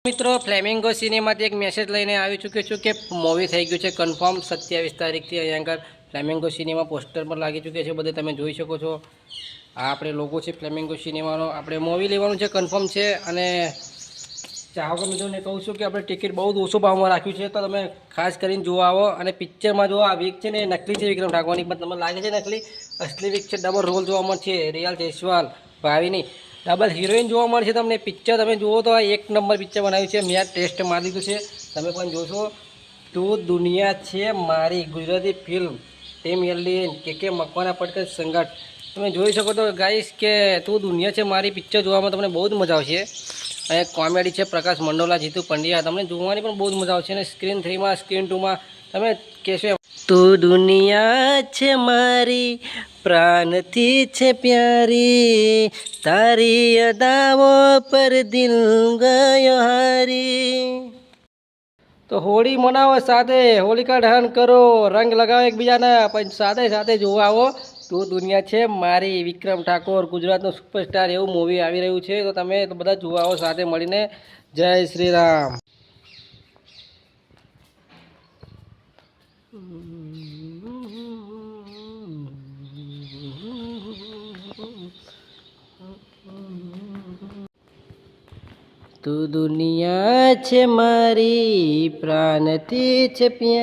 મિત્રો ફ્લેમિંગો સિનેમાથી એક મેસેજ લઈને આવી ચૂક્યો છું કે મૂવી થઈ ગયું છે કન્ફર્મ 27 તારીખથી અહીંયા આગળ ફ્લેમિંગો સિનેમા પોસ્ટર પર લાગી ચૂક્યા છે બધે તમે જોઈ શકો છો આ આપણે લોગો છે ફ્લેમિંગો સિનેમાનો આપણે મૂવી લેવાનું છે કન્ફર્મ છે અને ચાહકો મિત્રોને કહું છું કે આપણે ટિકિટ બહુ ઓછો ભાવમાં રાખ્યું છે તો તમે ખાસ કરીને જોવા આવો અને પિક્ચરમાં જો આ વીક છે ને નકલી છે વિક્રમ ઠાકોરની પણ તમને લાગે છે નકલી અસલી વીક છે ડબલ રોલ જોવા મળશે રિયાલ જયસ્વાલ ભાવિની ડબલ હિરોઈન જોવા મળશે તમને પિક્ચર તમે જુઓ તો આ એક નંબર પિક્ચર બનાવ્યું છે મેં આ ટેસ્ટ મારી લીધું છે તમે પણ જોશો તું દુનિયા છે મારી ગુજરાતી ફિલ્મ ટીમ એલિયન કે મકવાના પટકર સંઘર્ષ તમે જોઈ શકો તો ગાઈસ કે તું દુનિયા છે મારી પિક્ચર જોવામાં તમને બહુ જ મજા આવશે અને કોમેડી છે પ્રકાશ મંડોલા જીતુ પંડ્યા તમને જોવાની પણ બહુ જ મજા આવશે અને સ્ક્રીન 3માં સ્ક્રીન 2માં તમે કહેશો તું દુનિયા છે મારી પ્રાણથી છે પ્યારી તારી અદાઓ પર દિલ ગયો હારી તો હોળી મનાવો સાથે હોલિકા દહન કરો રંગ લગાવો એકબીજાના પણ સાથે સાથે જોવા આવો તું દુનિયા છે મારી વિક્રમ ઠાકોર ગુજરાતનું સુપરસ્ટાર એવું મૂવી આવી રહ્યું છે તો તમે બધા જોવા આવો સાથે મળીને જય શ્રી રામ તું દુનિયા છે મારી પ્રાણથી છે પ્યારી